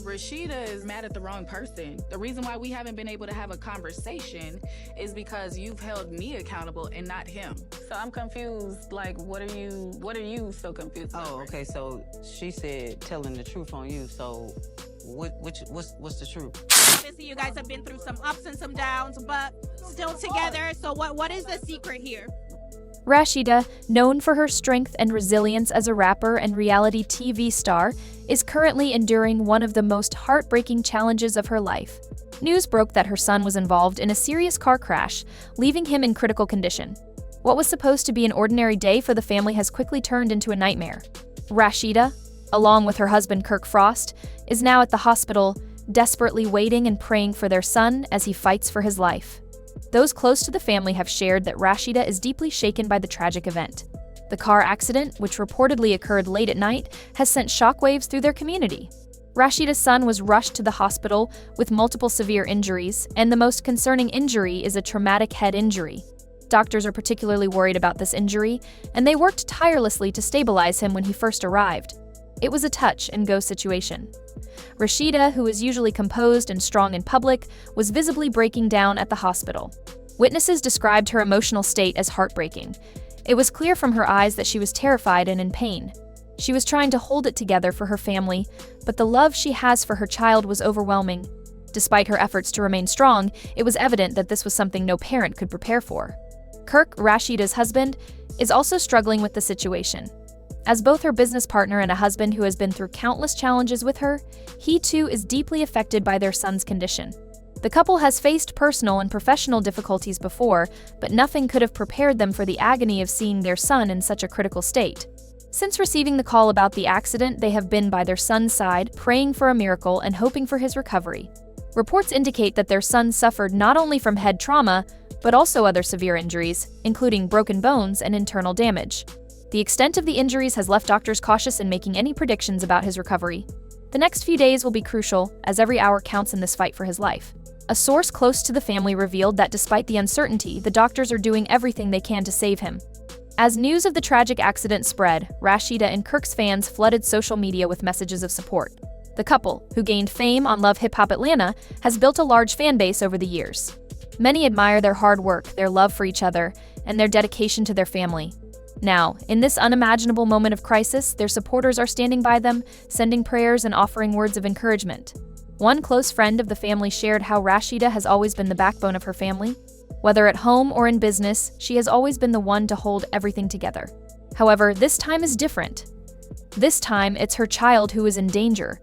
Rasheeda is mad at the wrong person. The reason why we haven't been able to have a conversation is because you've held me accountable and not him. So I'm confused. Like, what are you so confused about? Oh, okay, so she said telling the truth on you, so what's the truth? Obviously, you guys have been through some ups and some downs, but still together. So what is the secret here? Rasheeda, known for her strength and resilience as a rapper and reality TV star, is currently enduring one of the most heartbreaking challenges of her life. News broke that her son was involved in a serious car crash, leaving him in critical condition. What was supposed to be an ordinary day for the family has quickly turned into a nightmare. Rasheeda, along with her husband Kirk Frost, is now at the hospital, desperately waiting and praying for their son as he fights for his life. Those close to the family have shared that Rasheeda is deeply shaken by the tragic event. The car accident, which reportedly occurred late at night, has sent shockwaves through their community. Rasheeda's son was rushed to the hospital with multiple severe injuries, and the most concerning injury is a traumatic head injury. Doctors are particularly worried about this injury, and they worked tirelessly to stabilize him when he first arrived. It was a touch-and-go situation. Rasheeda, who is usually composed and strong in public, was visibly breaking down at the hospital. Witnesses described her emotional state as heartbreaking. It was clear from her eyes that she was terrified and in pain. She was trying to hold it together for her family, but the love she has for her child was overwhelming. Despite her efforts to remain strong, it was evident that this was something no parent could prepare for. Kirk, Rasheeda's husband, is also struggling with the situation. As both her business partner and a husband who has been through countless challenges with her, he too is deeply affected by their son's condition. The couple has faced personal and professional difficulties before, but nothing could have prepared them for the agony of seeing their son in such a critical state. Since receiving the call about the accident, they have been by their son's side, praying for a miracle and hoping for his recovery. Reports indicate that their son suffered not only from head trauma, but also other severe injuries, including broken bones and internal damage. The extent of the injuries has left doctors cautious in making any predictions about his recovery. The next few days will be crucial, as every hour counts in this fight for his life. A source close to the family revealed that despite the uncertainty, the doctors are doing everything they can to save him. As news of the tragic accident spread, Rasheeda and Kirk's fans flooded social media with messages of support. The couple, who gained fame on Love Hip Hop Atlanta, has built a large fan base over the years. Many admire their hard work, their love for each other, and their dedication to their family. Now, in this unimaginable moment of crisis, their supporters are standing by them, sending prayers and offering words of encouragement. One close friend of the family shared how Rasheeda has always been the backbone of her family. Whether at home or in business, she has always been the one to hold everything together. However, this time is different. This time, it's her child who is in danger,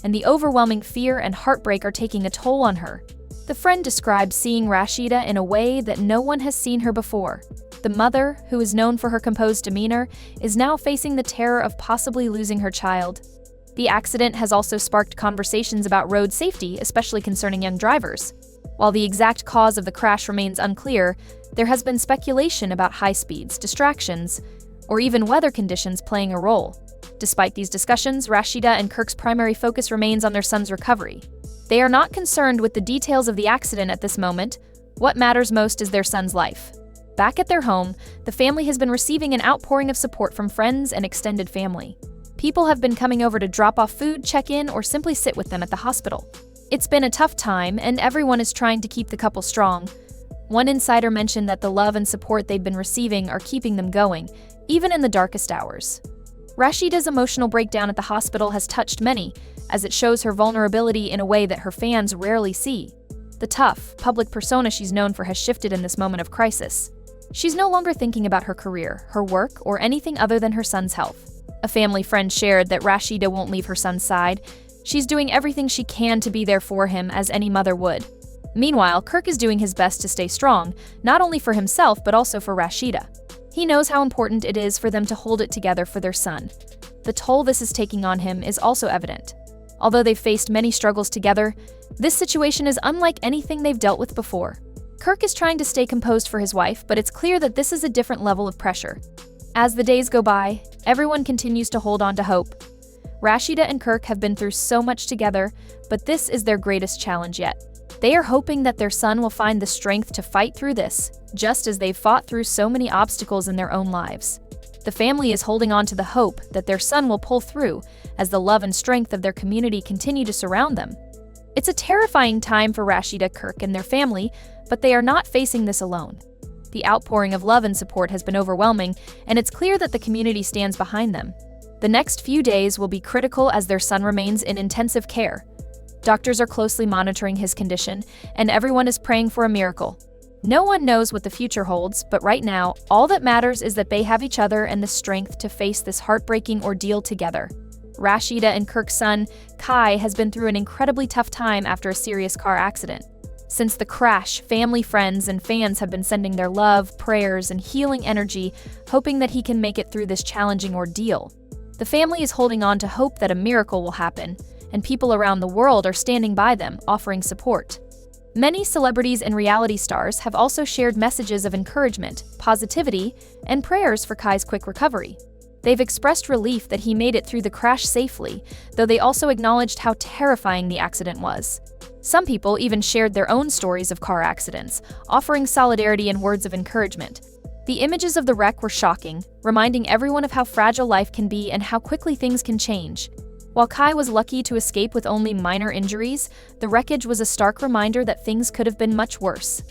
and the overwhelming fear and heartbreak are taking a toll on her. The friend described seeing Rasheeda in a way that no one has seen her before. The mother, who is known for her composed demeanor, is now facing the terror of possibly losing her child. The accident has also sparked conversations about road safety, especially concerning young drivers. While the exact cause of the crash remains unclear, there has been speculation about high speeds, distractions, or even weather conditions playing a role. Despite these discussions, Rasheeda and Kirk's primary focus remains on their son's recovery. They are not concerned with the details of the accident at this moment. What matters most is their son's life. Back at their home, the family has been receiving an outpouring of support from friends and extended family. People have been coming over to drop off food, check in, or simply sit with them at the hospital. It's been a tough time, and everyone is trying to keep the couple strong. One insider mentioned that the love and support they've been receiving are keeping them going, even in the darkest hours. Rasheeda's emotional breakdown at the hospital has touched many, as it shows her vulnerability in a way that her fans rarely see. The tough, public persona she's known for has shifted in this moment of crisis. She's no longer thinking about her career, her work, or anything other than her son's health. A family friend shared that Rasheeda won't leave her son's side. She's doing everything she can to be there for him, as any mother would. Meanwhile, Kirk is doing his best to stay strong, not only for himself but also for Rasheeda. He knows how important it is for them to hold it together for their son. The toll this is taking on him is also evident. Although they've faced many struggles together, this situation is unlike anything they've dealt with before. Kirk is trying to stay composed for his wife, but it's clear that this is a different level of pressure. As the days go by, everyone continues to hold on to hope. Rasheeda and Kirk have been through so much together, but this is their greatest challenge yet. They are hoping that their son will find the strength to fight through this, just as they've fought through so many obstacles in their own lives. The family is holding on to the hope that their son will pull through as the love and strength of their community continue to surround them. It's a terrifying time for Rasheeda, Kirk, and their family, but they are not facing this alone. The outpouring of love and support has been overwhelming, and it's clear that the community stands behind them. The next few days will be critical as their son remains in intensive care. Doctors are closely monitoring his condition, and everyone is praying for a miracle. No one knows what the future holds, but right now, all that matters is that they have each other and the strength to face this heartbreaking ordeal together. Rasheeda and Kirk's son, Kai, has been through an incredibly tough time after a serious car accident. Since the crash, family, friends, and fans have been sending their love, prayers, and healing energy, hoping that he can make it through this challenging ordeal. The family is holding on to hope that a miracle will happen, and people around the world are standing by them, offering support. Many celebrities and reality stars have also shared messages of encouragement, positivity, and prayers for Kai's quick recovery. They've expressed relief that he made it through the crash safely, though they also acknowledged how terrifying the accident was. Some people even shared their own stories of car accidents, offering solidarity and words of encouragement. The images of the wreck were shocking, reminding everyone of how fragile life can be and how quickly things can change. While Kai was lucky to escape with only minor injuries, the wreckage was a stark reminder that things could have been much worse.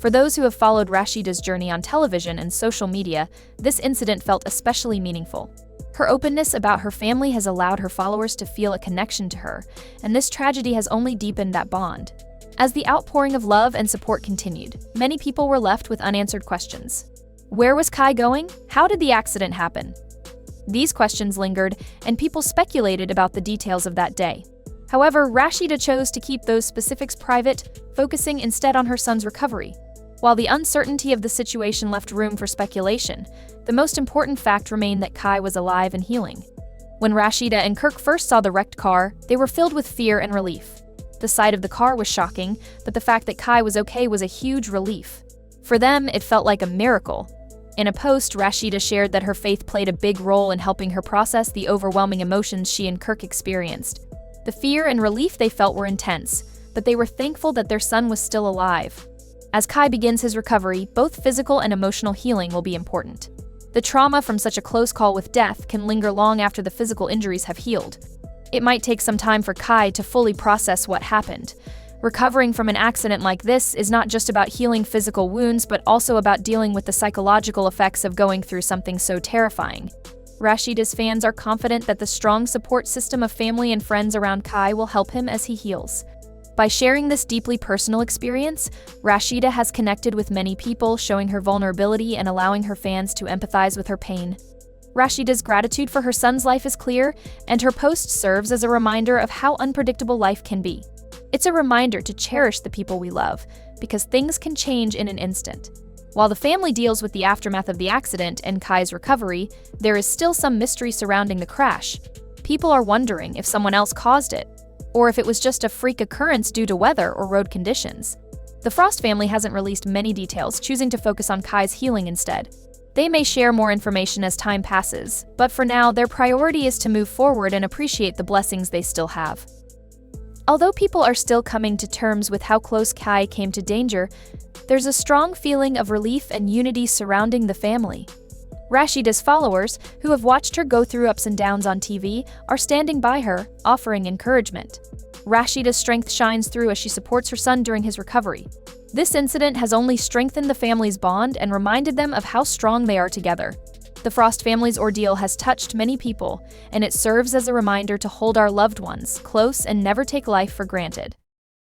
For those who have followed Rasheeda's journey on television and social media, this incident felt especially meaningful. Her openness about her family has allowed her followers to feel a connection to her, and this tragedy has only deepened that bond. As the outpouring of love and support continued, many people were left with unanswered questions. Where was Kai going? How did the accident happen? These questions lingered, and people speculated about the details of that day. However, Rasheeda chose to keep those specifics private, focusing instead on her son's recovery. While the uncertainty of the situation left room for speculation, the most important fact remained that Kai was alive and healing. When Rasheeda and Kirk first saw the wrecked car, they were filled with fear and relief. The sight of the car was shocking, but the fact that Kai was okay was a huge relief. For them, it felt like a miracle. In a post, Rasheeda shared that her faith played a big role in helping her process the overwhelming emotions she and Kirk experienced. The fear and relief they felt were intense, but they were thankful that their son was still alive. As Kai begins his recovery, both physical and emotional healing will be important. The trauma from such a close call with death can linger long after the physical injuries have healed. It might take some time for Kai to fully process what happened. Recovering from an accident like this is not just about healing physical wounds, but also about dealing with the psychological effects of going through something so terrifying. Rasheeda's fans are confident that the strong support system of family and friends around Kai will help him as he heals. By sharing this deeply personal experience, Rasheeda has connected with many people, showing her vulnerability and allowing her fans to empathize with her pain. Rasheeda's gratitude for her son's life is clear, and her post serves as a reminder of how unpredictable life can be. It's a reminder to cherish the people we love, because things can change in an instant. While the family deals with the aftermath of the accident and Kai's recovery, there is still some mystery surrounding the crash. People are wondering if someone else caused it, or if it was just a freak occurrence due to weather or road conditions. The Frost family hasn't released many details, choosing to focus on Kai's healing instead. They may share more information as time passes, but for now, their priority is to move forward and appreciate the blessings they still have. Although people are still coming to terms with how close Kai came to danger, there's a strong feeling of relief and unity surrounding the family. Rasheeda's followers, who have watched her go through ups and downs on TV, are standing by her, offering encouragement. Rasheeda's strength shines through as she supports her son during his recovery. This incident has only strengthened the family's bond and reminded them of how strong they are together. The Frost family's ordeal has touched many people, and it serves as a reminder to hold our loved ones close and never take life for granted.